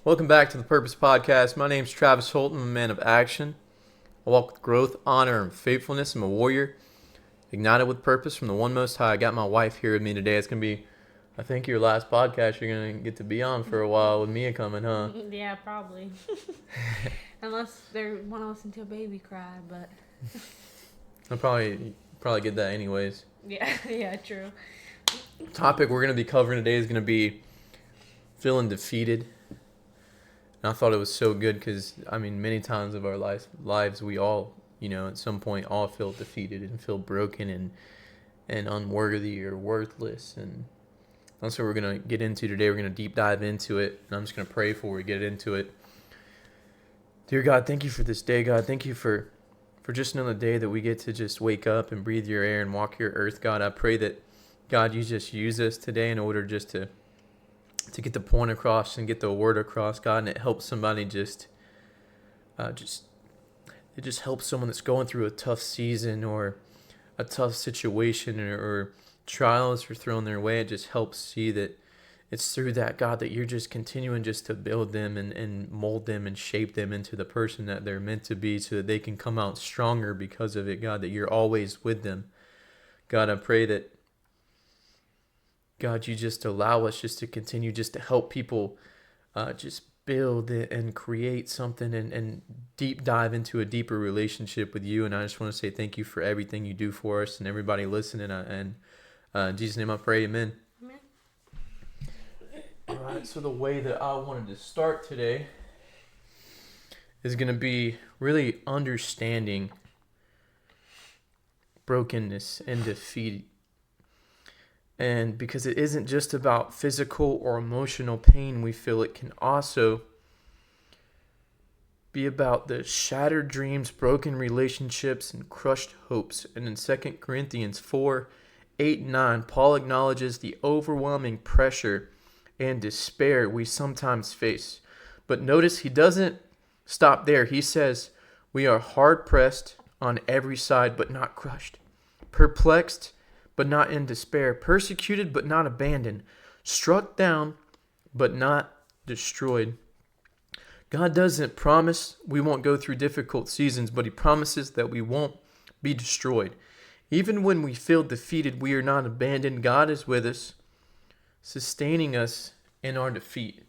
Welcome back to the Purpose Podcast. My name's Travis Holton. I'm a man of action. I walk with growth, honor, and faithfulness. I'm a warrior, ignited with purpose from the One Most High. I got my wife here with me today. It's going to be, I think, your last podcast you're going to get to be on for a while with Mia coming, huh? Yeah, probably. Unless they want to listen to a baby cry, but... I'll probably get that anyways. Yeah, true. The topic we're going to be covering today is going to be feeling defeated. And I thought it was so good because, many times of our lives we all, at some point all feel defeated and feel broken and unworthy or worthless. And that's what we're going to get into today. We're going to deep dive into it. And I'm just going to pray before we get into it. Dear God, thank you for this day, God. Thank you for just another day that we get to just wake up and breathe your air and walk your earth, God. I pray that, God, you just use us today in order just to get the point across and get the word across, God, and it helps somebody it just helps someone that's going through a tough season or a tough situation or trials are thrown their way. It just helps see that it's through that, God, that you're just continuing just to build them and mold them and shape them into the person that they're meant to be so that they can come out stronger because of it, God, that you're always with them. God, I pray that, God, you just allow us just to continue just to help people just build it and create something and deep dive into a deeper relationship with you. And I just want to say thank you for everything you do for us and everybody listening. And in Jesus' name I pray, amen. Amen. All right, so the way that I wanted to start today is going to be really understanding brokenness and defeat. And because it isn't just about physical or emotional pain we feel, it can also be about the shattered dreams, broken relationships, and crushed hopes. And in 2 Corinthians 4:8-9, Paul acknowledges the overwhelming pressure and despair we sometimes face. But notice he doesn't stop there. He says, we are hard-pressed on every side, but not crushed. Perplexed, but not in despair, persecuted but not abandoned, struck down but not destroyed. God doesn't promise we won't go through difficult seasons, but he promises that we won't be destroyed. Even when we feel defeated, we are not abandoned. God is with us, sustaining us in our defeat.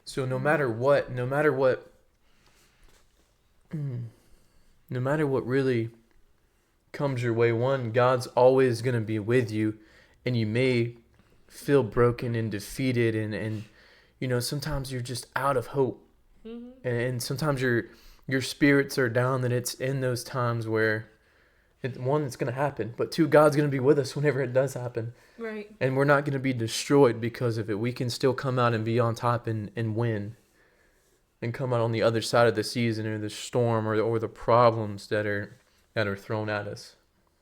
So no matter what really comes your way, God's always going to be with you, and you may feel broken and defeated and sometimes you're just out of hope. Mm-hmm. And sometimes your spirits are down, that it's in those times where it's going to happen, but two, God's going to be with us whenever it does happen. Right. And we're not going to be destroyed because of it. We can still come out and be on top and win and come out on the other side of the season or the storm or the problems that are thrown at us.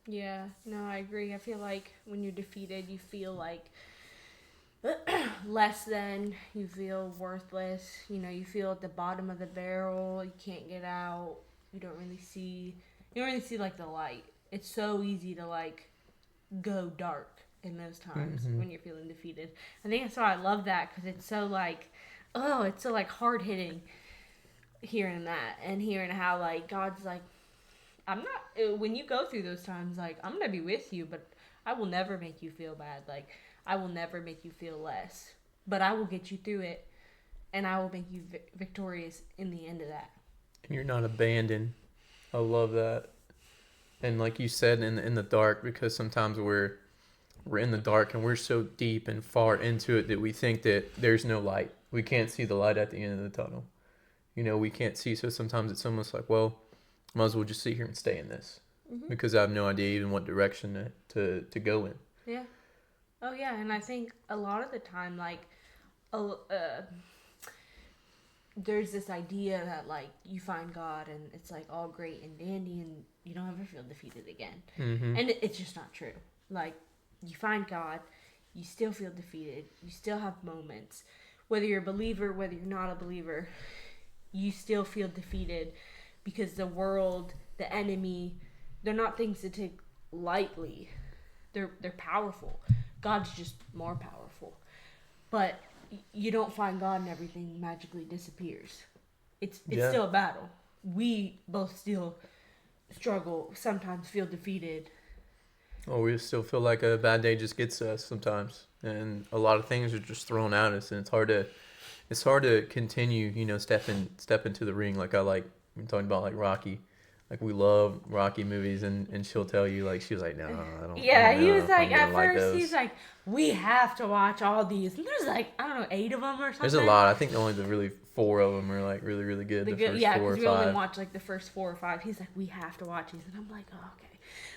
Yeah, no, I agree. I feel like when you're defeated, you feel like less than, you feel worthless, you feel at the bottom of the barrel, you can't get out, you don't really see like the light. It's so easy to like go dark in those times when you're feeling defeated. I think that's why I love that, because it's so like, it's so like hard hitting hearing that and hearing how like God's like, when you go through those times, like, I'm going to be with you, but I will never make you feel bad. Like, I will never make you feel less, but I will get you through it, and I will make you victorious in the end of that. And you're not abandoned. I love that. And like you said, in the dark, because sometimes we're in the dark and we're so deep and far into it that we think that there's no light. We can't see the light at the end of the tunnel. We can't see, so sometimes it's almost like, well, might as well just sit here and stay in this, because I have no idea even what direction to go in. Yeah. Oh, yeah, and I think a lot of the time, like, there's this idea that, like, you find God and it's, like, all great and dandy and you don't ever feel defeated again. Mm-hmm. And it's just not true. Like, you find God, you still feel defeated, you still have moments. Whether you're a believer, whether you're not a believer, you still feel defeated. Because the world, the enemy, they're not things to take lightly. They're powerful. God's just more powerful. But you don't find God and everything magically disappears. It's Yeah. still a battle. We both still struggle, sometimes feel defeated. Or we still feel like a bad day just gets us sometimes, and a lot of things are just thrown at us, and it's hard to continue, step into the ring. Like I'm talking about like Rocky, like we love Rocky movies, and she'll tell you like she was like, no, I Yeah, don't he know was if like, I'm gonna at like first, those. he's like, we have to watch all these. And there's like, I don't know, 8 of them or There's a something. lot. I think only the really 4 of them are like really really good. The first Yeah, 4 or because we only 5. watch like the first 4 or 5. He's like, we have to watch these. And I'm like, oh, okay.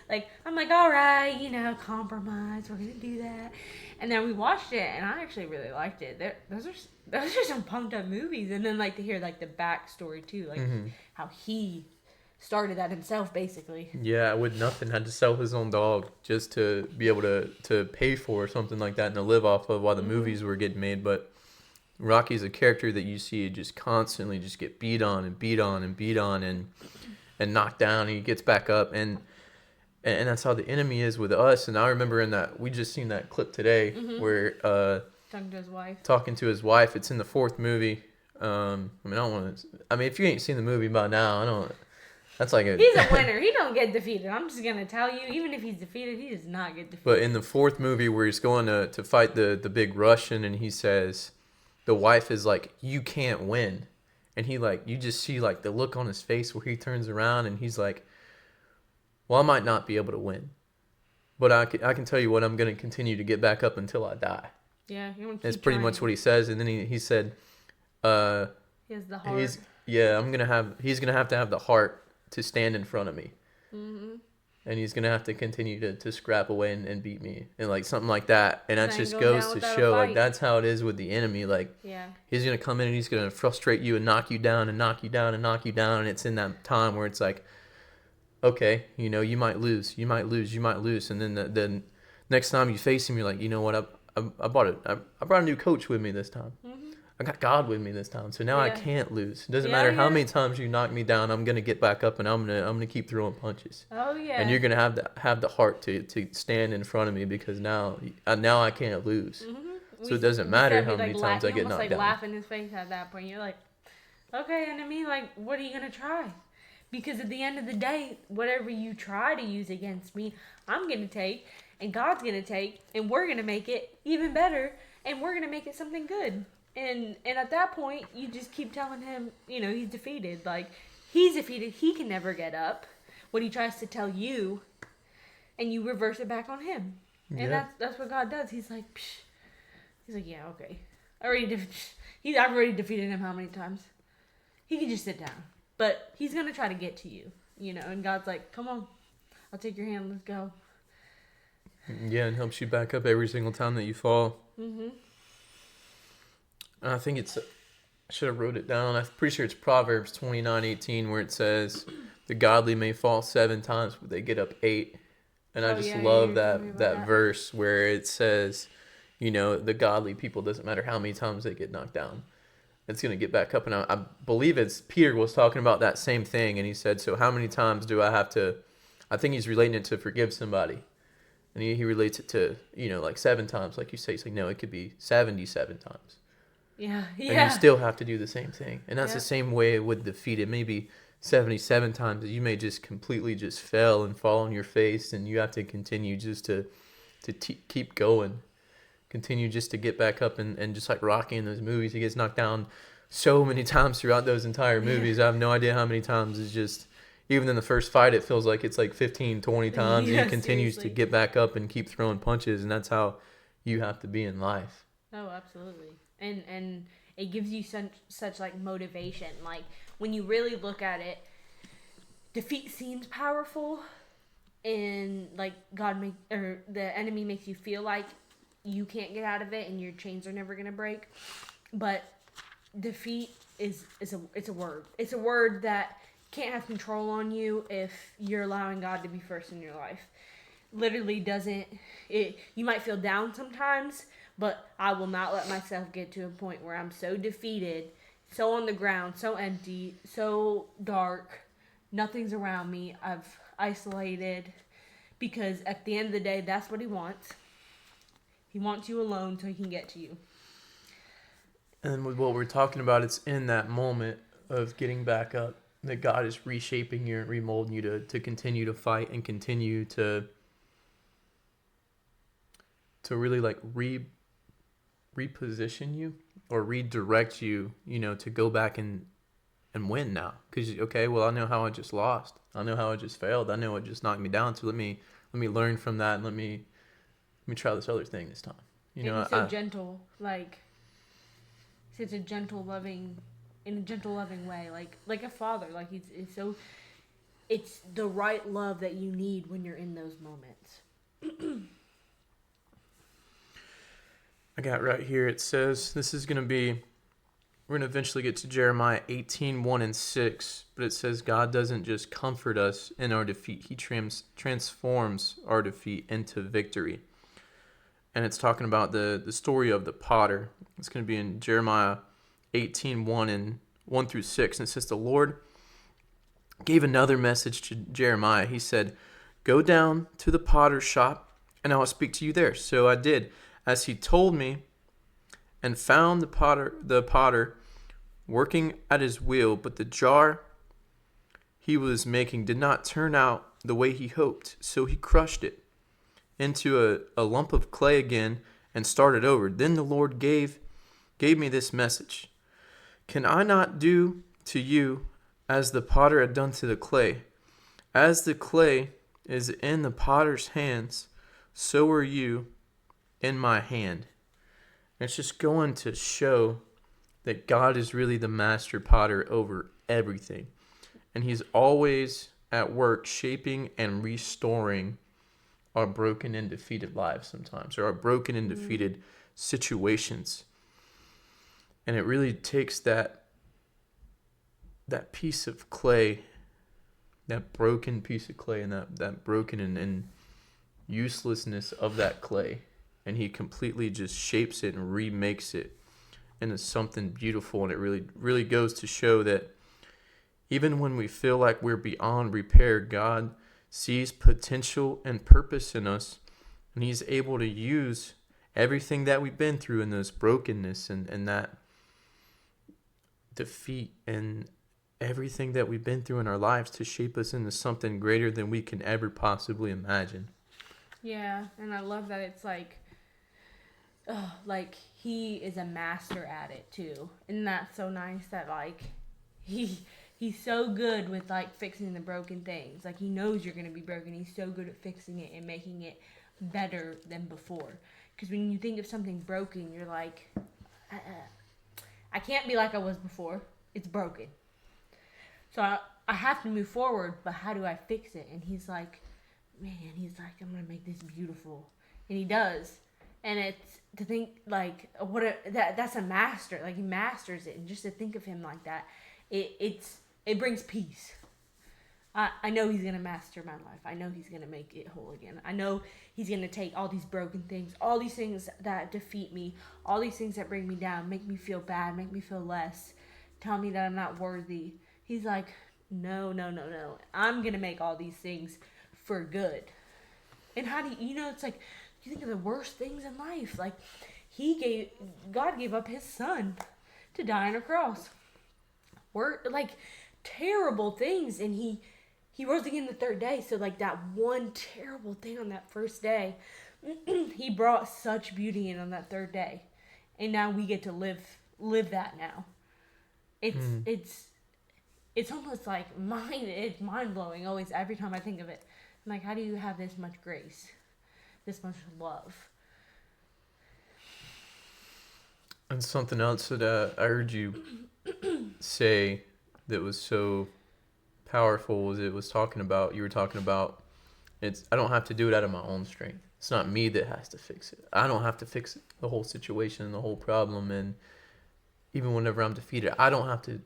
Like, I'm like, all right, compromise. We're going to do that. And then we watched it, and I actually really liked it. Those are some pumped up movies. And then, like, to hear, like, the backstory, too. Like, how he started that himself, basically. Yeah, with nothing, had to sell his own dog just to be able to pay for something like that and to live off of while the movies were getting made. But Rocky's a character that you see just constantly just get beat on and beat on and beat on and knocked down. And he gets back up, and that's how the enemy is with us. And I remember in that we just seen that clip today where Talking to his wife. talking to his wife. It's in the 4th movie. I mean, I don't want to. I mean, if you ain't seen the movie by now, I don't. That's like a. He's a winner. He don't get defeated. I'm just gonna tell you, even if he's defeated, he does not get defeated. But in the 4th movie where he's going to fight the big Russian, and he says, the wife is like, you can't win. And he like, you just see like the look on his face where he turns around and he's like, well, I might not be able to win, but I can tell you what, I'm going to continue to get back up until I die. Yeah, That's pretty much what he says. And then he said, he has the heart. he's going to have the heart to stand in front of me. Mm-hmm. And he's going to have to continue to scrap away and beat me and like something like that. And that just goes to show like that's how it is with the enemy. Like he's going to come in and he's going to frustrate you and knock you down and knock you down and knock you down. And it's in that time where it's like, okay, you might lose. And then the next time you face him, you're like, you know what? I brought a new coach with me this time. Mm-hmm. I got God with me this time. So now I can't lose. It doesn't matter how many times you knock me down. I'm gonna get back up and I'm gonna keep throwing punches. Oh yeah. And you're gonna have the heart to stand in front of me because now I can't lose. Mm-hmm. So it doesn't matter how many times I get knocked down. Laugh in his face at that point. You're like, okay, enemy. Like, what are you gonna try? Because at the end of the day, whatever you try to use against me, I'm going to take, and God's going to take, and we're going to make it even better, and we're going to make it something good. And at that point, you just keep telling him, he's defeated. Like, he's defeated. He can never get up. What he tries to tell you, and you reverse it back on him. And that's what God does. He's like, psh. He's like, yeah, okay. I've already defeated him how many times? He can just sit down. But he's going to try to get to you, and God's like, come on, I'll take your hand, let's go. Yeah, and helps you back up every single time that you fall. Mm-hmm. And I think I should have wrote it down. I'm pretty sure it's Proverbs 29:18 where it says, the godly may fall 7 times, but they get up 8. And I just love that verse where it says, the godly people, doesn't matter how many times they get knocked down. It's going to get back up. And I believe it's Peter was talking about that same thing. And he said, so how many times do I have to, I think he's relating it to forgive somebody. And he relates it to, like 7 times, like you say. He's like, no, it could be 77 times. Yeah. And you still have to do the same thing. And that's the same way with defeat. It may be 77 times. You may just completely just fail and fall on your face. And you have to continue just to keep going. Continue just to get back up and just like Rocky in those movies, he gets knocked down so many times throughout those entire movies. I have no idea how many times. It's just, even in the first fight, it feels like it's like 15, 20 times. And he continues to get back up and keep throwing punches. And that's how you have to be in life. Oh, absolutely. And it gives you such like motivation. Like when you really look at it, defeat seems powerful, and like the enemy makes you feel like you can't get out of it and your chains are never going to break. But defeat is a word. It's a word that can't have control on you if you're allowing God to be first in your life. Literally you might feel down sometimes, but I will not let myself get to a point where I'm so defeated, so on the ground, so empty, so dark, nothing's around me, I've isolated, because at the end of the day, that's what he wants. He wants you alone so he can get to you. And with what we're talking about, it's in that moment of getting back up that God is reshaping you and remolding you to continue to fight and continue to really like reposition you or redirect you, to go back and win now. Because, okay, well, I know how I just lost. I know how I just failed. I know what just knocked me down. So let me learn from that, and let me try this other thing this time. And he's so gentle, like such a gentle, loving, in a gentle, loving way, like a father. Like it's so, it's the right love that you need when you're in those moments. I got right here. It says we're going to eventually get to Jeremiah 18:1-6, but it says God doesn't just comfort us in our defeat. He transforms our defeat into victory. And it's talking about the story of the potter. It's going to be in Jeremiah 18:1-6. And it says, the Lord gave another message to Jeremiah. He said, go down to the potter's shop, and I will speak to you there. So I did, as he told me, and found the potter working at his wheel, but the jar he was making did not turn out the way he hoped. So he crushed it into a lump of clay again and started over. Then the Lord gave me this message. Can I not do to you as the potter had done to the clay? As the clay is in the potter's hands, so are you in my hand. And it's just going to show that God is really the master potter over everything. And he's always at work shaping and restoring our broken and defeated lives sometimes, or our broken and defeated situations. And it really takes that piece of clay, that broken piece of clay, and that broken and uselessness of that clay, and he completely just shapes it and remakes it into something beautiful. And it really, really goes to show that even when we feel like we're beyond repair, God sees potential and purpose in us, and he's able to use everything that we've been through in this brokenness and that defeat and everything that we've been through in our lives to shape us into something greater than we can ever possibly imagine. Yeah, and I love that it's like he is a master at it too. And that's so nice that like he's so good with like fixing the broken things. Like he knows you're going to be broken. He's so good at fixing it and making it better than before. Because when you think of something broken, you're like, I can't be like I was before. It's broken. So I have to move forward, but how do I fix it? And he's like, I'm going to make this beautiful. And he does. And it's to think like that's a master. Like he masters it. And just to think of him like that, it brings peace. I know he's going to master my life. I know he's going to make it whole again. I know he's going to take all these broken things, all these things that defeat me, all these things that bring me down, make me feel bad, make me feel less, tell me that I'm not worthy. He's like, no. I'm going to make all these things for good. And how do you it's like, you think of the worst things in life. Like, God gave up his son to die on a cross. Like, terrible things. And he rose again the third day. So, like, that one terrible thing on that first day, he brought such beauty in on that third day. And now we get to live that now. It's almost like it's mind-blowing always every time I think of it. I'm like, how do you have this much grace? This much love? And something else that I heard you say that was so powerful was you were talking about I don't have to do it out of my own strength. It's not me that has to fix it. I don't have to fix the whole situation and the whole problem. And even whenever I'm defeated, I don't have to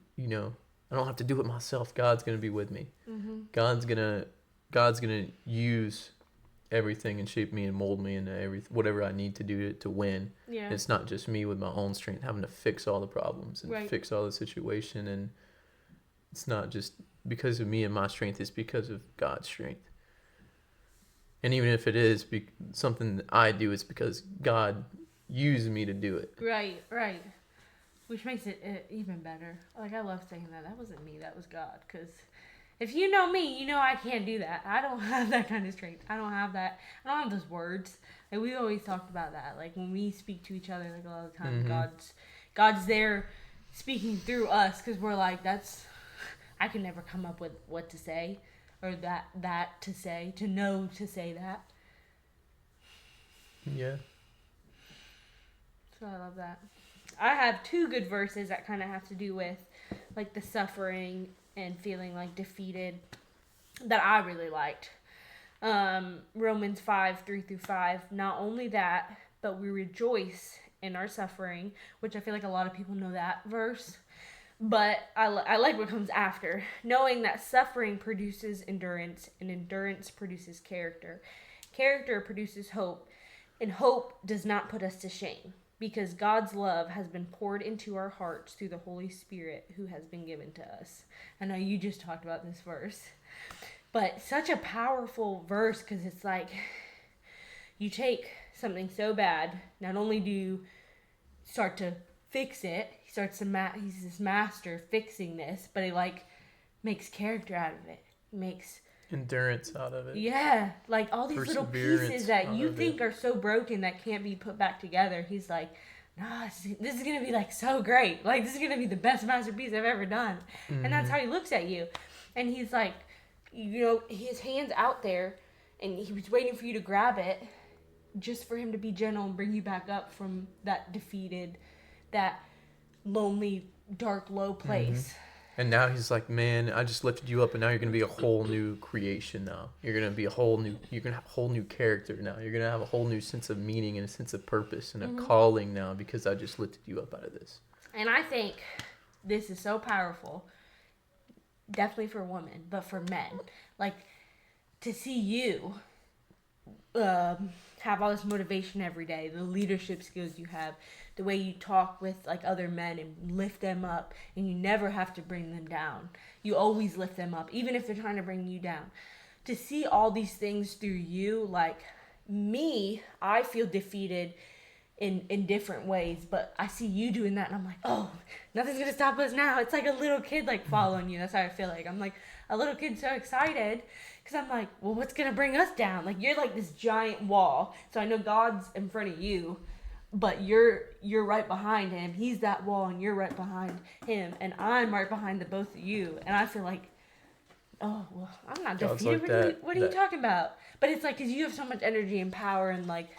do it myself. God's going to be with me. Mm-hmm. God's going to use everything and shape me and mold me into whatever I need to do to win. Yeah. And it's not just me with my own strength having to fix all the problems and fix all the situation. And it's not just because of me and my strength. It's because of God's strength. And even if it is something that I do, it's because God used me to do it. Right. Which makes it even better. Like, I love saying that. That wasn't me, that was God. Because if you know me, you know I can't do that. I don't have that kind of strength. I don't have that. I don't have those words. Like, we always talked about that. Like, when we speak to each other, like, a lot of the time, God's there speaking through us. Because we're like, I can never come up with what to say. Or that to say. To know to say that. Yeah. So I love that. I have two good verses that kind of have to do with like the suffering and feeling like defeated that I really liked. Romans 5:3-5. Not only that, but we rejoice in our suffering, which I feel like a lot of people know that verse. But I like what comes after, knowing that suffering produces endurance, and endurance produces character. Character produces hope, and hope does not put us to shame, because God's love has been poured into our hearts through the Holy Spirit who has been given to us. I know you just talked about this verse, but such a powerful verse, because it's like you take something so bad, not only do you start to fix it, he's this master fixing this, but he like makes character out of it. He makes endurance out of it. Yeah, like all these little pieces that you think are so broken that can't be put back together. He's like, nah, this is going to be like so great. Like, this is going to be the best masterpiece I've ever done. Mm-hmm. And that's how he looks at you. And he's like, you know, his hand's out there and he was waiting for you to grab it just for him to be gentle and bring you back up from that defeated, that lonely, dark, low place. Mm-hmm. And now he's like, man, I just lifted you up, and now you're going to be a whole new creation now. You're going to be you're going to have a whole new character now. You're going to have a whole new sense of meaning and a sense of purpose and a calling now, because I just lifted you up out of this. And I think this is so powerful, definitely for women, but for men. Like, to see you have all this motivation every day, the leadership skills you have, the way you talk with like other men and lift them up, and you never have to bring them down. You always lift them up, even if they're trying to bring you down. To see all these things through you, like me, I feel defeated in different ways, but I see you doing that, and I'm like, oh, nothing's gonna stop us now. It's like a little kid like following you. That's how I feel like. I'm like a little kid, so excited, because I'm like, well, what's gonna bring us down? Like, you're like this giant wall, so I know God's in front of you, but you're right behind him. He's that wall, and you're right behind him, and I'm right behind the both of you, and I feel like, oh, well, I'm not defeated. Like what are you talking about? But it's like, because you have so much energy and power and like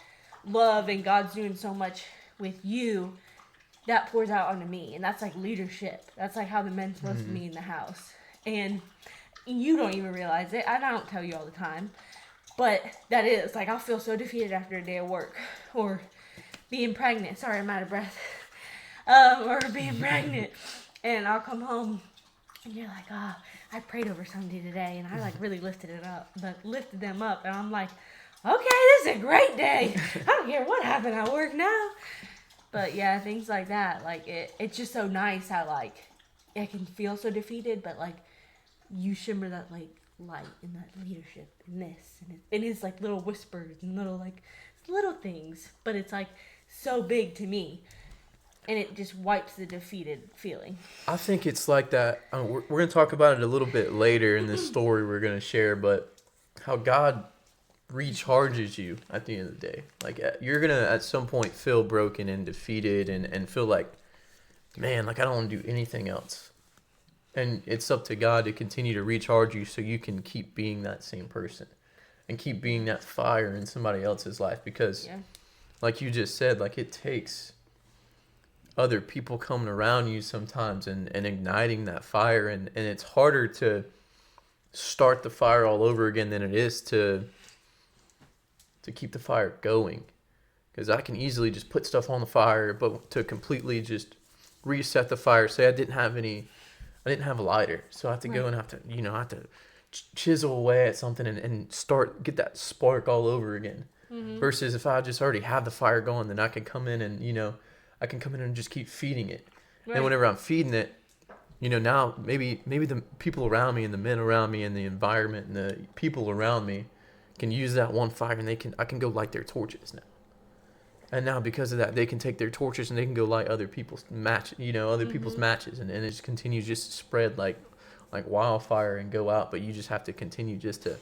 love, and God's doing so much with you, that pours out onto me. And that's like leadership. That's like how the men's supposed to be in the house. And you don't even realize it. I don't tell you all the time, but that is like, I'll feel so defeated after a day of work, or being pregnant. Sorry, I'm out of breath. Or being pregnant, and I'll come home and you're like, oh, I prayed over somebody today, and I like really lifted them up, and I'm like, okay, this is a great day. I don't care what happened at work now. But yeah, things like that, like it's just so nice how like I can feel so defeated, but like you shimmer that like light and that leadership in this, and it is like little whispers and little things, but it's like so big to me, and it just wipes the defeated feeling. I think it's like that. We're going to talk about it a little bit later in this story we're going to share, but how God recharges you at the end of the day. Like, you're going to at some point feel broken and defeated and feel like, man, like I don't want to do anything else. And it's up to God to continue to recharge you so you can keep being that same person and keep being that fire in somebody else's life, because like you just said, like it takes other people coming around you sometimes and igniting that fire, and it's harder to start the fire all over again than it is to keep the fire going, because I can easily just put stuff on the fire, but to completely just reset the fire, say I didn't have a lighter, so I have to go and have to chisel away at something and get that spark all over again. Versus if I just already have the fire going, then I can come in and just keep feeding it. Right. And whenever I'm feeding it, now maybe the people around me and the men around me and the environment and the people around me can use that one fire, and I can go light their torches now. And now because of that, they can take their torches and they can go light other people's people's matches, and it just continues just to spread like wildfire and go out. But you just have to continue just to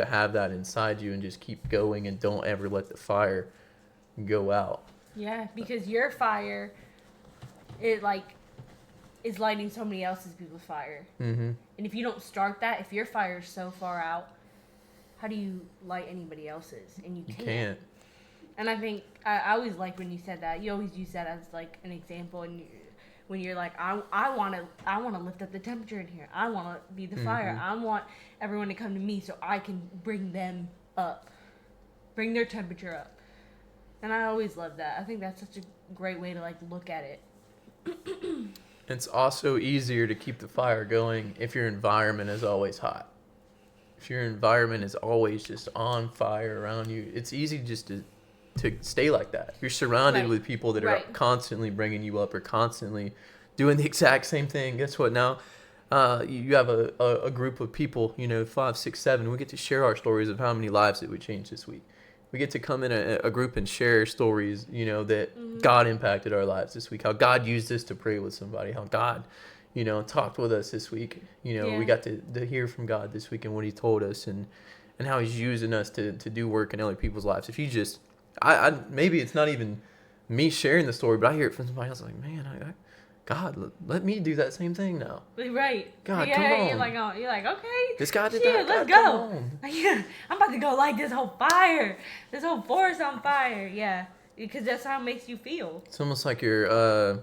have that inside you and just keep going, and don't ever let the fire go out. Yeah, because your fire, it like is lighting somebody else's people's fire. Mm-hmm. And if you don't start that, if your fire is so far out, how do you light anybody else's? And you can't. And I think I always like when you said that. You always use that as like an example, and when you're like, I want to lift up the temperature in here. I want to be the fire. I want everyone to come to me so I can bring them up, bring their temperature up. And I always love that. I think that's such a great way to like look at it. It's also easier to keep the fire going if your environment is always hot. If your environment is always just on fire around you, it's easy just to stay like that. If you're surrounded with people that are constantly bringing you up or constantly doing the exact same thing, guess what now? You have a group of people, 5, 6, 7. We get to share our stories of how many lives that we changed this week. We get to come in a group and share stories, that God impacted our lives this week. How God used us to pray with somebody. How God, talked with us this week. We got to hear from God this week and what He told us, and how He's using us to do work in other people's lives. If you just, maybe it's not even me sharing the story, but I hear it from somebody else. Like, man, God, let me do that same thing now. Right. God, come on. You're like, okay. This guy did that. Let's go. Yeah, I'm about to go light this whole fire. This whole forest on fire. Yeah. Because that's how it makes you feel. It's almost like you're,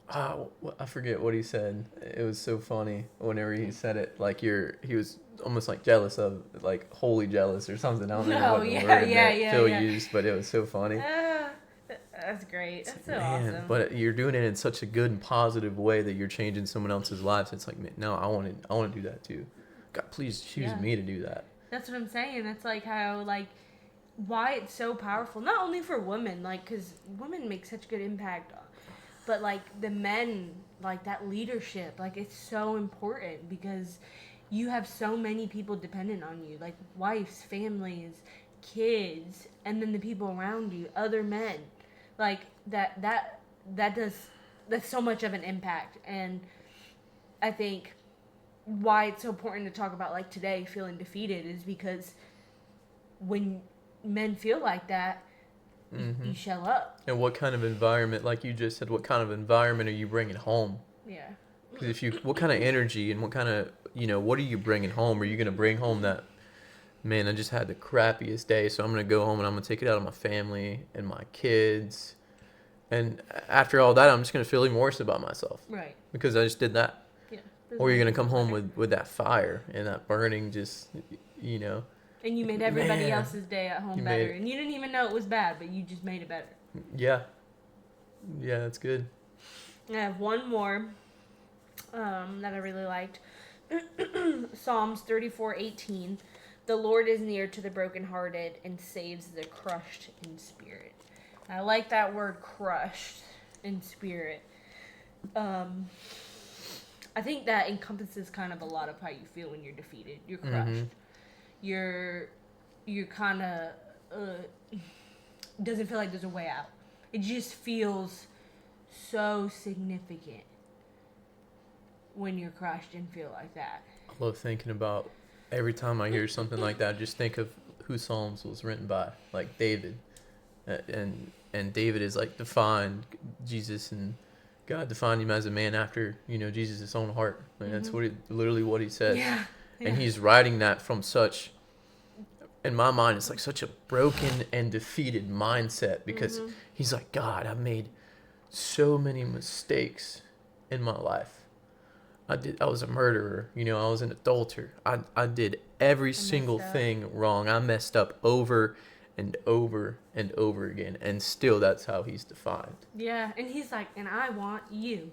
I forget what he said. It was so funny whenever he said it. Like he was almost like jealous of, like wholly jealous or something. I don't know what the word that Phil used, but it was so funny. That's great. That's so awesome. But you're doing it in such a good and positive way that you're changing someone else's lives. It's like, man, no, I want to do that too. God, please choose me to do that. That's what I'm saying. That's like how why it's so powerful. Not only for women, because women make such good impact, but the men, that leadership, it's so important because you have so many people dependent on you, wives, families, kids, and then the people around you, other men. That's so much of an impact. And I think why it's so important to talk about today feeling defeated is because when men feel like that, you shell up. And what kind of environment, like you just said, what kind of environment are you bringing home? Yeah. Because what kind of energy and what kind of, what are you bringing home? Are you going to bring home that, man, I just had the crappiest day, so I'm going to go home and I'm going to take it out on my family and my kids. And after all that, I'm just going to feel even worse about myself. Right. Because I just did that. Yeah. Or you're going to come home with that fire and that burning just, And you made everybody else's day at home better. And you didn't even know it was bad, but you just made it better. Yeah. Yeah, that's good. I have one more that I really liked. Psalms 34:18. The Lord is near to the brokenhearted and saves the crushed in spirit. I like that word, crushed in spirit. I think that encompasses kind of a lot of how you feel when you're defeated. You're crushed. You're kind of doesn't feel like there's a way out. It just feels so significant when you're crushed and feel like that. I love thinking about every time I hear something like that. Just think of who Psalms was written by, like David, and David is defined Jesus, and God defined him as a man after Jesus' own heart. And that's literally what he says. Yeah. And he's writing that from such, in my mind, it's such a broken and defeated mindset because he's like, God, I've made so many mistakes in my life. I was a murderer, I was an adulterer. I did every single thing wrong. I messed up over and over and over again. And still that's how he's defined. Yeah. And he's like, and I want you.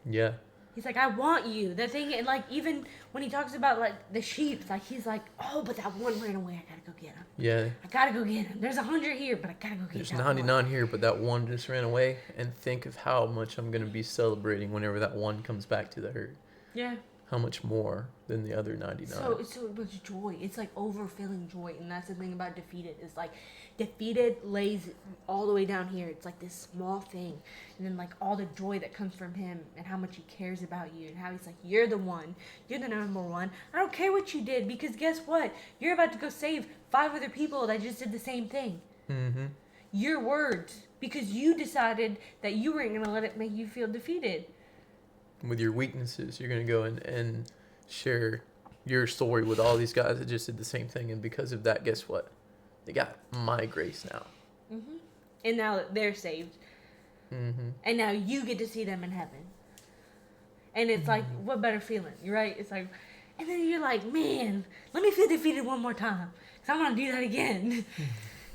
Yeah. He's like, I want you. That thing, and even when he talks about the sheep, he's like, oh, but that one ran away. I gotta go get him. Yeah. I gotta go get him. There's 100 here, but I gotta go get There's that 99 one. here, but that one just ran away. And think of how much I'm gonna be celebrating whenever that one comes back to the herd. Yeah. how much more than the other 99? So it's so much joy. It's like overfilling joy, and that's the thing about defeated. Is like defeated lays all the way down here. It's like this small thing, and then like all the joy that comes from him, and how much he cares about you, and how he's like, you're the one, you're the number one. I don't care what you did, because guess what? You're about to go save 5 other people that just did the same thing. Mm-hmm. Your words, because you decided that you weren't gonna let it make you feel defeated. With your weaknesses, you're going to go and share your story with all these guys that just did the same thing. And because of that, guess what? They got my grace now. Mm-hmm. And now they're saved. Mm-hmm. And now you get to see them in heaven. And it's like, what better feeling, right? It's like, and then you're like, man, let me feel defeated one more time, because I want to do that again.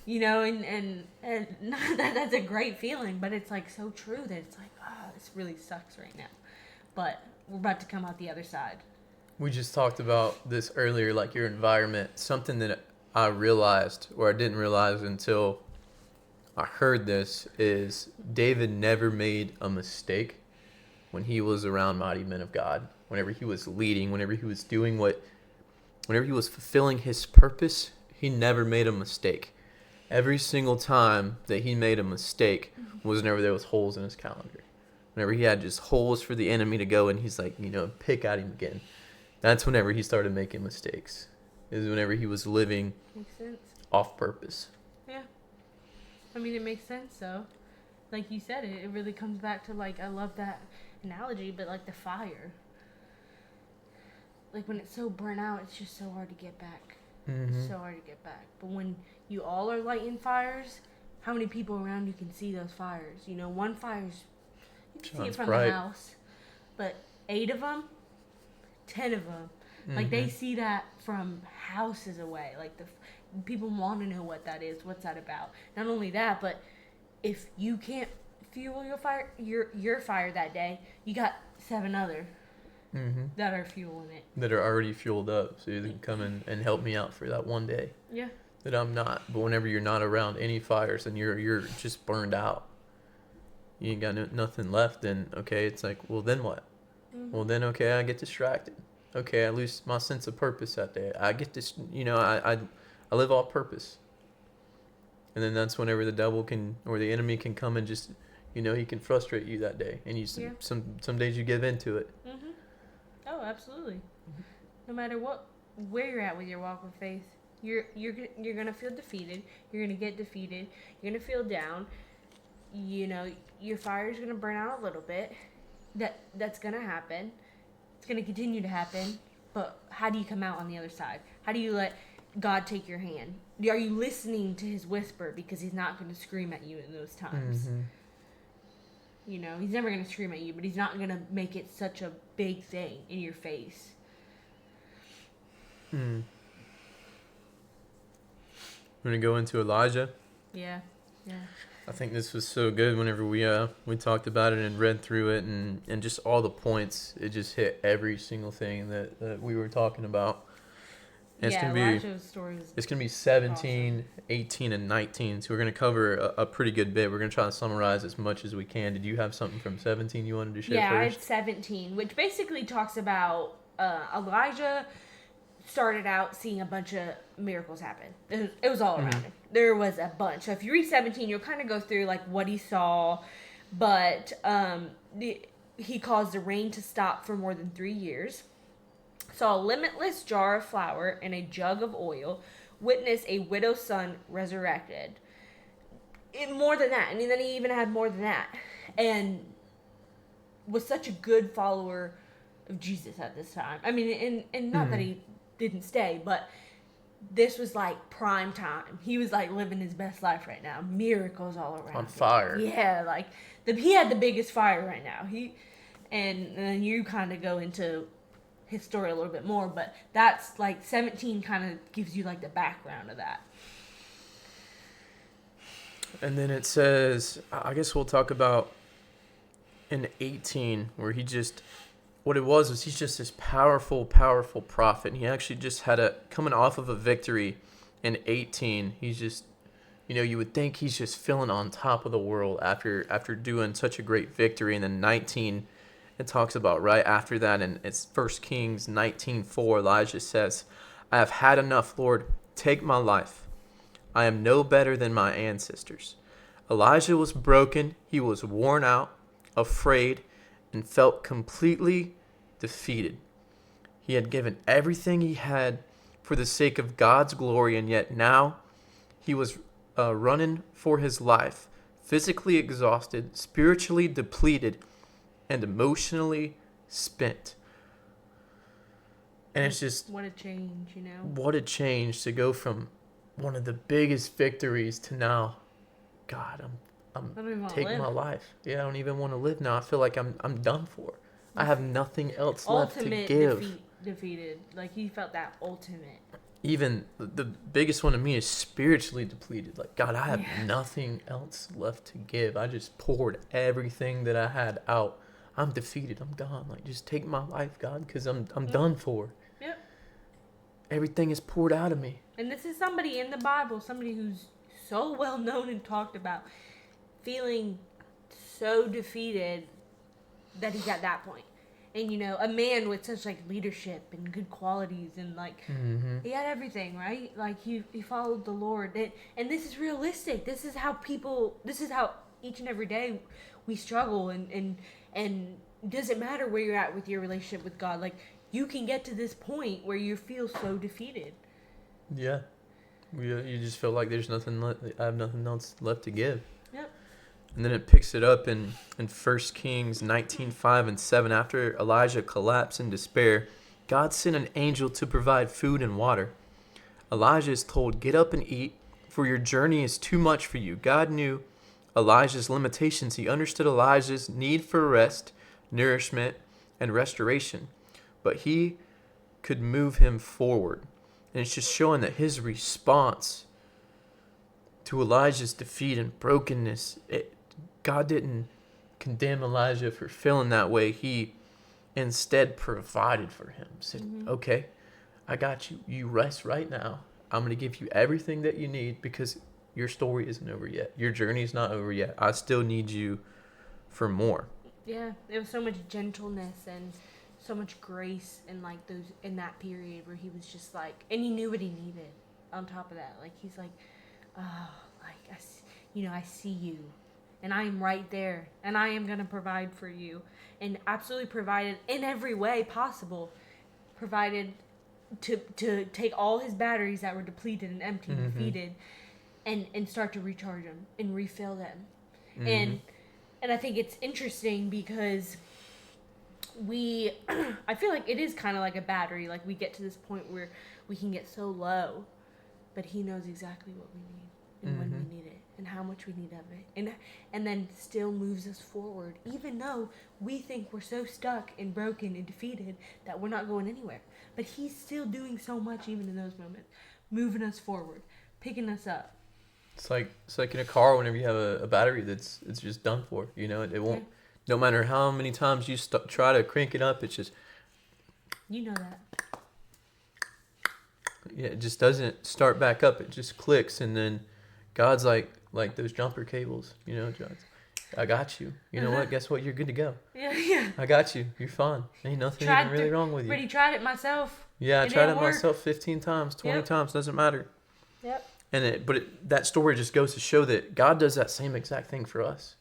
You know, and not that that's a great feeling, but it's like so true that it's like, oh, this really sucks right now. But we're about to come out the other side. We just talked about this earlier, like your environment. Something that I realized, or I didn't realize until I heard this, is David never made a mistake when he was around mighty men of God. Whenever he was leading, whenever he was doing whenever he was fulfilling his purpose, he never made a mistake. Every single time that he made a mistake was whenever there was holes in his calendar. Whenever he had just holes for the enemy to go and he's like, pick at him again. That's whenever he started making mistakes. Is whenever he was living Makes sense. off purpose. Yeah. I mean, it makes sense, though. Like you said, it really comes back to, like, I love that analogy, but, like, the fire. Like, when it's so burnt out, it's just so hard to get back. Mm-hmm. It's so hard to get back. But when you all are lighting fires, how many people around you can see those fires? One fire's, you can see it from the house. But 8 of them, 10 of them, like, they see that from houses away. Like, the people want to know what that is, what's that about. Not only that, but if you can't fuel your fire that day, you got 7 other that are fueling it. That are already fueled up, so you can come in and help me out for that one day. Yeah. That I'm not. But whenever you're not around any fires and you're just burned out, you ain't got nothing left, then okay, it's like, well, then what? Well, then okay, I get distracted. Okay, I lose my sense of purpose that day. I get this, I live off purpose. And then that's whenever the devil can, or the enemy can come and just, he can frustrate you that day. And some days you give into it. Mm-hmm. Oh, absolutely. No matter where you're at with your walk with faith, you're gonna feel defeated. You're gonna get defeated. You're gonna feel down. Your fire's gonna burn out a little bit. That's gonna happen. It's gonna continue to happen. But how do you come out on the other side? How do you let God take your hand? Are you listening to his whisper? Because he's not gonna scream at you in those times. He's never gonna scream at you, but he's not gonna make it such a big thing in your face. We're gonna go into Elijah. Yeah. I think this was so good whenever we talked about it and read through it and just all the points. It just hit every single thing that we were talking about. And Elijah's story was it's going to be 17, awesome. 18, and 19. So we're going to cover a pretty good bit. We're going to try to summarize as much as we can. Did you have something from 17 you wanted to share first? Yeah, I had 17, which basically talks about Elijah started out seeing a bunch of miracles happen. It was all around him. There was a bunch. So if you read 17, you'll kind of go through like what he saw. But he caused the rain to stop for more than 3 years. Saw a limitless jar of flour and a jug of oil. Witnessed a widow's son resurrected. More than that. And then he even had more than that. And was such a good follower of Jesus at this time. I mean, and not that he didn't stay, but this was like prime time. He was like living his best life right now. Miracles all around. On fire. Yeah, like he had the biggest fire right now. And then you kind of go into his story a little bit more, but that's like 17 kind of gives you like the background of that. And then it says, I guess we'll talk about in 18 where what it was he's just this powerful prophet. And he actually just had coming off of a victory in 18. He's just, you would think he's just feeling on top of the world after doing such a great victory. And then 19, it talks about right after that, and it's 1 Kings 19:4. Elijah says, I have had enough, Lord. Take my life. I am no better than my ancestors. Elijah was broken. He was worn out, afraid, and felt completely defeated. He had given everything he had for the sake of God's glory, and yet now he was running for his life, physically exhausted, spiritually depleted, and emotionally spent. And it's just, what a change, you know? what a change to go from one of the biggest victories to now, God, I don't even I'm wanna taking my live. life. Yeah, I don't even want to live now. I feel like I'm done for. I have nothing else left to Ultimate give. defeated. Like, he felt that ultimate. Even the biggest one to me is spiritually depleted. Like, God, I have Yeah. nothing else left to give. I just poured everything that I had out. I'm defeated. I'm gone. Like, just take my life, God, because I'm done for. Yep. Everything is poured out of me. And this is somebody in the Bible, somebody who's so well known and talked about, feeling so defeated that he's at that point. And you know, a man with such like leadership and good qualities, and like he had everything, right? Like he followed the Lord. And this is realistic. This is how each and every day we struggle, and it doesn't matter where you're at with your relationship with God. Like, you can get to this point where you feel so defeated. Yeah. You just feel like there's nothing left. I have nothing else left to give. Yep. And then it picks it up in 1 Kings 19:5 and 7. After Elijah collapsed in despair, God sent an angel to provide food and water. Elijah is told, get up and eat, for your journey is too much for you. God knew Elijah's limitations. He understood Elijah's need for rest, nourishment, and restoration. But he could move him forward. And it's just showing that his response to Elijah's defeat and brokenness, God didn't condemn Elijah for feeling that way. He instead provided for him. Said, okay, I got you. You rest right now. I'm going to give you everything that you need because your story isn't over yet. Your journey is not over yet. I still need you for more. Yeah, there was so much gentleness and so much grace in like those in that period where he was just like, and he knew what he needed. On top of that, like he's like, oh, like I see you, and I am right there, and I am gonna provide for you, and absolutely provided in every way possible, provided to take all his batteries that were depleted and empty and defeated, and start to recharge them and refill them, and I think it's interesting because I feel like it is kind of like a battery. Like, we get to this point where we can get so low, but he knows exactly what we need and when we need it and how much we need of it, and then still moves us forward, even though we think we're so stuck and broken and defeated that we're not going anywhere. But he's still doing so much even in those moments, moving us forward, picking us up. It's like in a car whenever you have a battery it's just done for. You know, it won't. No matter how many times you try to crank it up, it's just. You know that. Yeah, it just doesn't start back up. It just clicks, and then God's like those jumper cables. You know, God's, I got you. You know what? Guess what? You're good to go. Yeah. I got you. You're fine. Ain't nothing even really wrong with you. Already tried it myself. Yeah, I tried it myself 15 times, 20 times. Doesn't matter. Yep. And that story just goes to show that God does that same exact thing for us.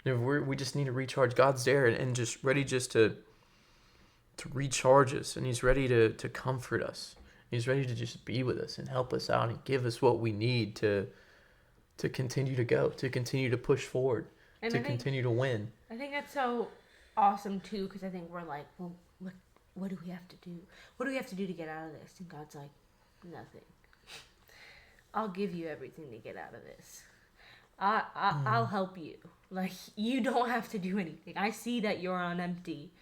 You know, we just need to recharge. God's there and just ready just to recharge us, and he's ready to comfort us. He's ready to just be with us and help us out and give us what we need to continue to go, to continue to push forward, and to continue to win. I think that's so awesome too, because I think we're like, well, what do we have to do? What do we have to do to get out of this? And God's like, nothing. I'll give you everything to get out of this. I'll help you. Like, you don't have to do anything. I see that you're on empty.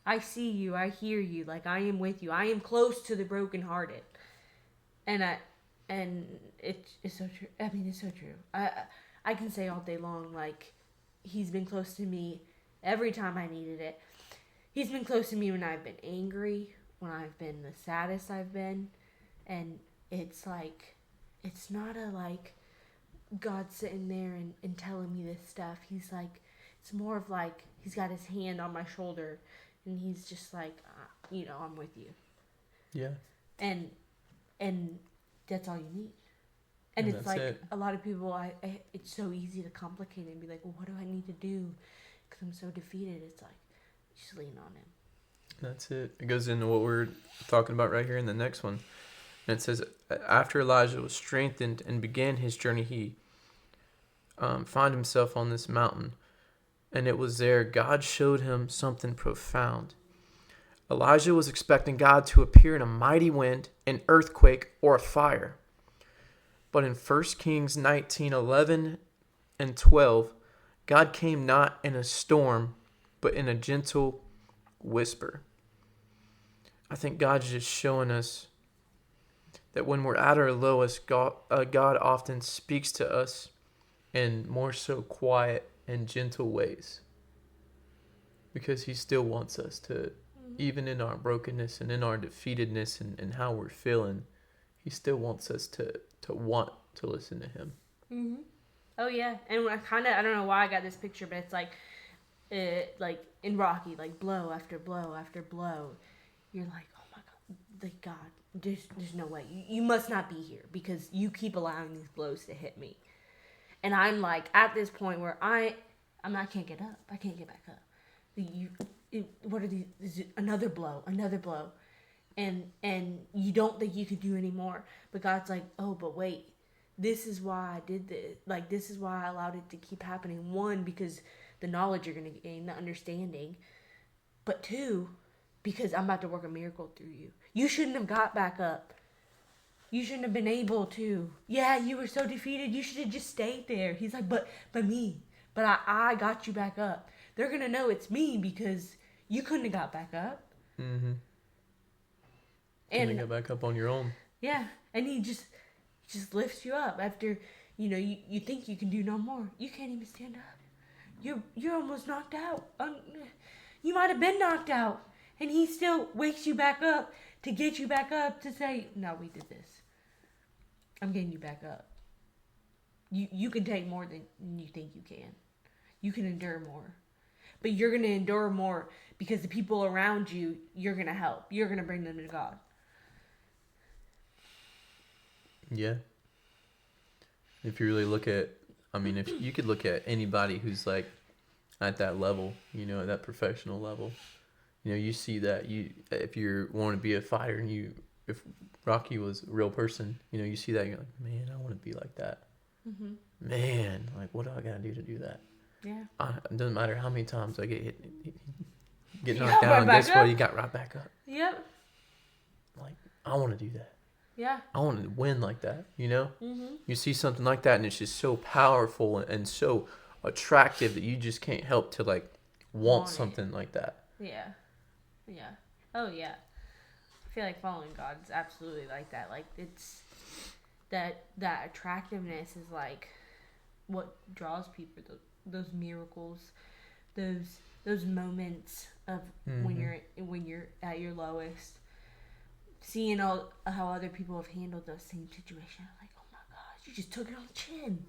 I see you. I hear you. Like, I am with you. I am close to the brokenhearted. And it's so true. I mean, it's so true. I can say all day long, like, he's been close to me every time I needed it. He's been close to me when I've been angry, when I've been the saddest I've been. And it's like, it's not a like God sitting there and telling me this stuff. He's like, It's more of like he's got his hand on my shoulder, and he's just like, I'm with you. Yeah. And that's all you need. And it's like a lot of people, it's so easy to complicate it and be like, well, what do I need to do? Because I'm so defeated. It's like, just lean on him. That's it. It goes into what we're talking about right here in the next one. And it says, after Elijah was strengthened and began his journey, he found himself on this mountain. And it was there God showed him something profound. Elijah was expecting God to appear in a mighty wind, an earthquake, or a fire. But in 1 Kings 19:11 and 12, God came not in a storm, but in a gentle whisper. I think God's just showing us that when we're at our lowest, God often speaks to us in more so quiet and gentle ways. Because he still wants us to, even in our brokenness and in our defeatedness and how we're feeling, he still wants us to want to listen to him. Mm-hmm. Oh, yeah. And I don't know why I got this picture, but it's like in Rocky, like blow after blow after blow. You're like, oh my God, like God, there's no way. You must not be here because you keep allowing these blows to hit me. And I'm like at this point where I can't get up. I can't get back up. What are these? Is it another blow, and you don't think you could do any more. But God's like, oh, but wait, this is why I did this. Like, this is why I allowed it to keep happening. One, because the knowledge you're going to gain, the understanding. But two, because I'm about to work a miracle through you. You shouldn't have got back up. You shouldn't have been able to. Yeah, you were so defeated. You should have just stayed there. He's like, but me. But I got you back up. They're going to know it's me because you couldn't have got back up. Mm-hmm. And got back up on your own. Yeah, and he just lifts you up after, you think you can do no more. You can't even stand up. You're almost knocked out. You might have been knocked out. And he still wakes you back up to get you back up to say, no, we did this. I'm getting you back up. You can take more than you think you can. You can endure more. But you're going to endure more because the people around you, you're going to help. You're going to bring them to God. Yeah. If you really look at, if you could look at anybody who's like at that level, at that professional level, you see that if you want to be a fighter and if Rocky was a real person, you see that, you're like, man, I want to be like that. Mm-hmm. Man, like, what do I got to do that? Yeah. It doesn't matter how many times I get hit, get knocked down, guess what? You got right back up. Yep. Like, I want to do that. Yeah. I want to win like that, Mm-hmm. You see something like that and it's just so powerful and so attractive that you just can't help to like want something like that. Yeah. Yeah. Oh, yeah. I feel like following God is absolutely like that. Like, it's that attractiveness is like what draws people, those miracles, those moments of when you're at your lowest, seeing how other people have handled those same situations. Like, oh my gosh, you just took it on the chin.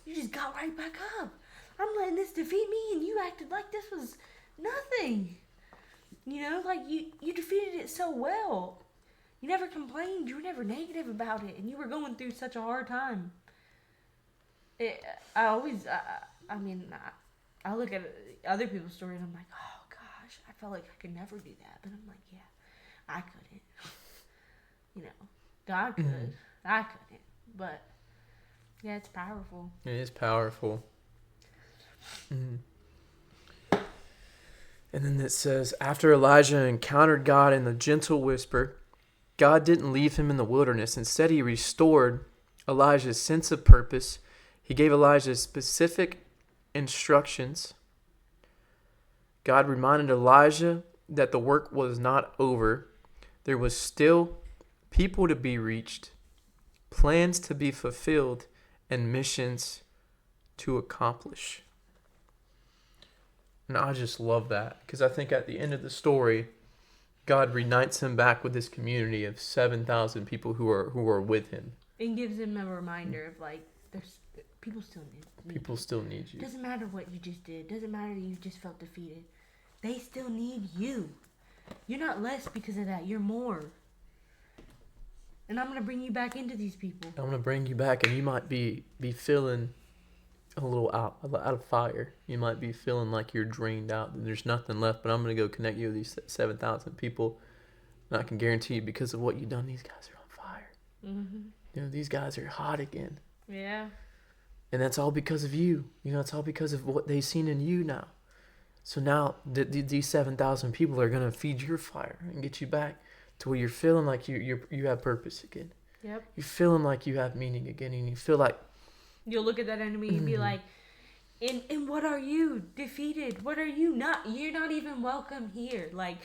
You just got right back up. I'm letting this defeat me, and you acted like this was nothing. Like you defeated it so well. You never complained. You were never negative about it, and you were going through such a hard time. I look at other people's stories, and I'm like, oh gosh, I felt like I could never do that. But I'm like, yeah, I couldn't. God could. Mm-hmm. I couldn't. But yeah, it's powerful. It is powerful. Mm-hmm. And then it says, after Elijah encountered God in the gentle whisper, God didn't leave him in the wilderness. Instead, he restored Elijah's sense of purpose. He gave Elijah specific instructions. God reminded Elijah that the work was not over. There was still people to be reached, plans to be fulfilled, and missions to accomplish. And I just love that because I think at the end of the story, God reunites him back with this community of 7,000 people who are with him. And gives him a reminder of like there's People still need People you. still need you. Doesn't matter what you just did. Doesn't matter that you just felt defeated. They still need you. You're not less because of that. You're more. And I'm going to bring you back into these people. I'm gonna bring you back, and you might be feeling a little out of fire. You might be feeling like you're drained out and there's nothing left. But I'm gonna go connect you with these 7,000 people, and I can guarantee you, because of what you've done, these guys are on fire. Mm-hmm. These guys are hot again. Yeah. And that's all because of you. It's all because of what they've seen in you now. So now these 7,000 people are gonna feed your fire and get you back to where you're feeling like you have purpose again. Yep. You're feeling like you have meaning again, and you feel like you'll look at that enemy and be like, and what are you? Defeated. What are you? You're not even welcome here. Like,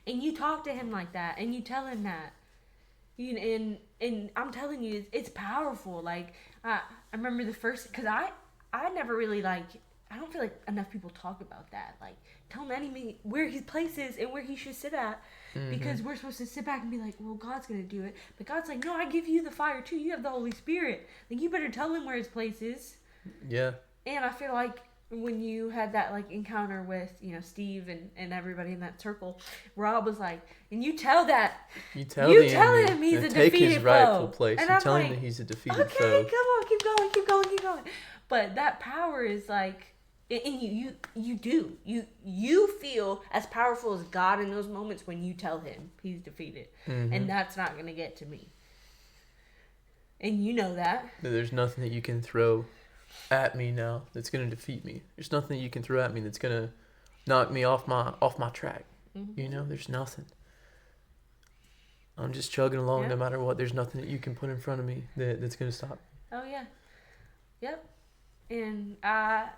and you talk to him like that, and you tell him that. And I'm telling you, it's powerful. Like, I remember the first, because I never really, like, I don't feel like enough people talk about that. Like, tell an enemy where his place is and where he should sit at. Because we're supposed to sit back and be like, well, God's going to do it. But God's like, no, I give you the fire too. You have the Holy Spirit. Like, you better tell him where his place is. Yeah. And I feel like when you had that, like, encounter with, Steve and everybody in that circle, Rob was like, and you tell that. You tell him he's a take defeated his rightful foe. place and tell him that he's a defeated okay, foe. Okay, come on, keep going. But that power is like, and you feel as powerful as God in those moments when you tell him he's defeated. And that's not going to get to me. And you know that. There's nothing that you can throw at me now that's going to defeat me. There's nothing that you can throw at me that's going to knock me off my track. There's nothing. I'm just chugging along no matter what. There's nothing that you can put in front of me that's going to stop me. Oh, yeah. Yep. And I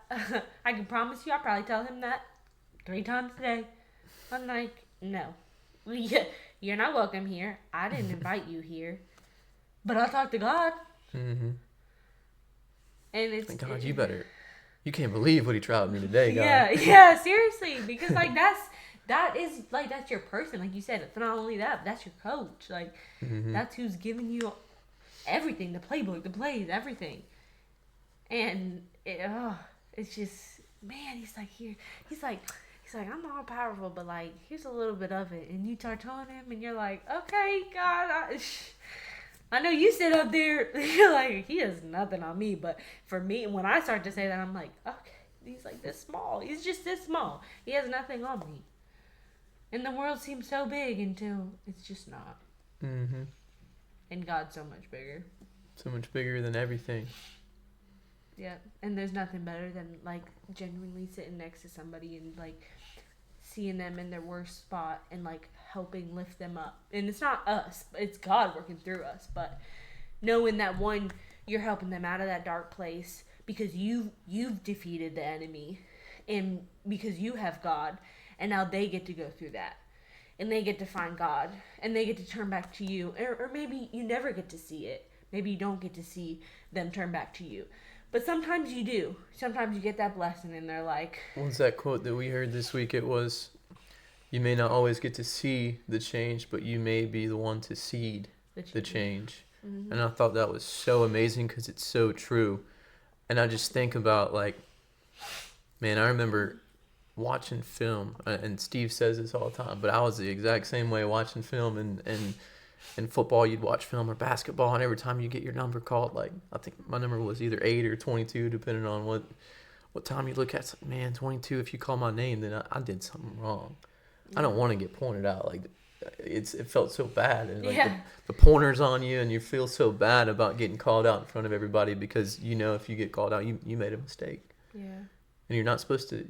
can promise you, I'll probably tell him that 3 times a day. I'm like, no, you're not welcome here. I didn't invite you here. But I'll talk to God. And it's... God, you can't believe what he tried me today, God. Yeah, seriously. Because, like, that's your person. Like you said, it's not only that, but that's your coach. Like, that's who's giving you everything, the playbook, the plays, everything. And it's just, man, he's like, here. He's like, I'm all powerful, but, like, here's a little bit of it. And you start telling him, and you're like, okay, God, I know you sit up there, you're like, he has nothing on me. But for me, when I start to say that, I'm like, okay, he's like this small. He's just this small. He has nothing on me. And the world seems so big until it's just not. And God's so much bigger. So much bigger than everything. Yeah, and there's nothing better than, like, genuinely sitting next to somebody and, like, seeing them in their worst spot and, like, helping lift them up. And it's not us, it's God working through us. But knowing that, one, you're helping them out of that dark place because you've defeated the enemy and because you have God, and now they get to go through that. And they get to find God, and they get to turn back to you. Or maybe you never get to see it. Maybe you don't get to see them turn back to you. But sometimes you do. Sometimes you get that blessing and they're like... What's that quote that we heard this week? It was, you may not always get to see the change, but you may be the one to seed the change. And I thought that was so amazing because it's so true. And I just think about, like, man, I remember watching film, and Steve says this all the time, but I was the exact same way watching film and in football, you'd watch film or basketball, and every time you get your number called, like, I think my number was either 8 or 22, depending on what time you look at. It's like, man, 22, if you call my name, then I did something wrong. I don't want to get pointed out. Like, it felt so bad. And, like, the pointer's on you, and you feel so bad about getting called out in front of everybody because, if you get called out, you made a mistake. Yeah. And you're not supposed to,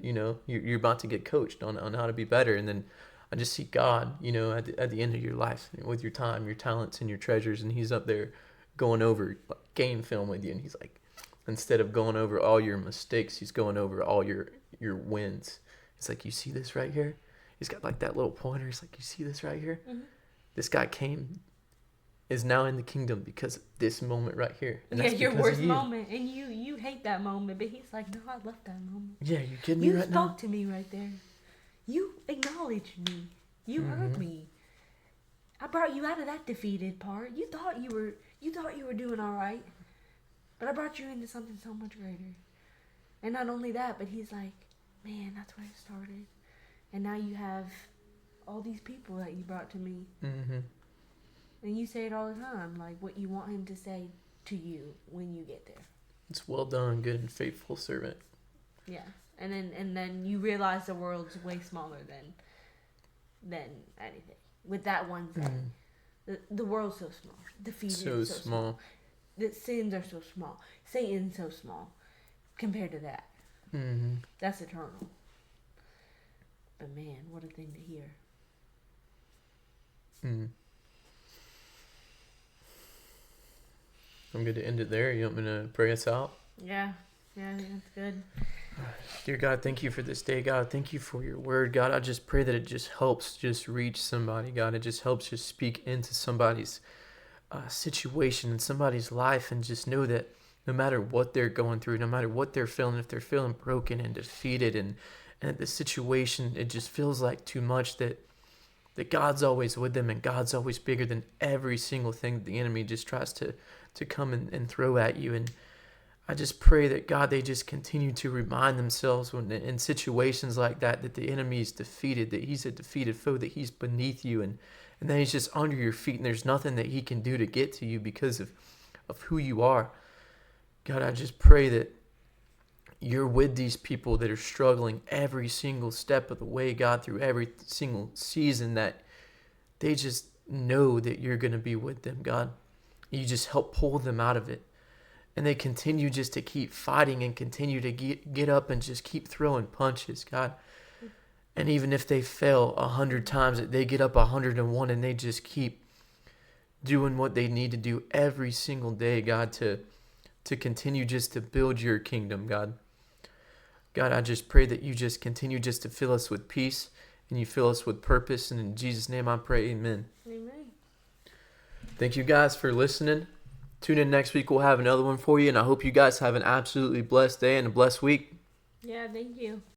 you're about to get coached on how to be better. And then I just see God, at the end of your life with your time, your talents, and your treasures, and he's up there going over game film with you, and he's like, instead of going over all your mistakes, he's going over all your wins. It's like, you see this right here? He's got like that little pointer. He's like, you see this right here? This guy is now in the kingdom because of this moment right here. And that's your worst moment, and you hate that moment, but he's like, no, I love that moment. Yeah, you kidding me right now? You spoke to me right there. You acknowledged me. You heard me. I brought you out of that defeated part. You thought you were doing all right. But I brought you into something so much greater. And not only that, but he's like, man, that's where it started. And now you have all these people that you brought to me. Mm-hmm. And you say it all the time, like what you want him to say to you when you get there. It's well done, good and faithful servant. Yeah. And then you realize the world's way smaller than anything. With that one thing. The world's so small. Defeated so small. The sins are so small. Satan's so small compared to that. Mm-hmm. That's eternal. But man, what a thing to hear. Mm. I'm going to end it there. You want me to pray us out? Yeah, I think that's good. Dear God, thank you for this day, God. Thank you for your word, God. I just pray that it just helps just reach somebody, God. It just helps just speak into somebody's situation in somebody's life, and just know that no matter what they're going through, no matter what they're feeling, if they're feeling broken and defeated and the situation, it just feels like too much, that God's always with them, and God's always bigger than every single thing that the enemy just tries to come and throw at you. And I just pray that, God, they just continue to remind themselves when in situations like that the enemy is defeated, that he's a defeated foe, that he's beneath you, and that he's just under your feet, and there's nothing that he can do to get to you because of who you are. God, I just pray that you're with these people that are struggling every single step of the way, God, through every single season, that they just know that you're going to be with them, God. You just help pull them out of it. And they continue just to keep fighting and continue to get up and just keep throwing punches, God. And even if they fail 100 times, they get up 101, and they just keep doing what they need to do every single day, God, to continue just to build your kingdom, God. God, I just pray that you just continue just to fill us with peace, and you fill us with purpose. And in Jesus' name I pray, amen. Amen. Thank you guys for listening. Tune in next week. We'll have another one for you. And I hope you guys have an absolutely blessed day and a blessed week. Yeah, thank you.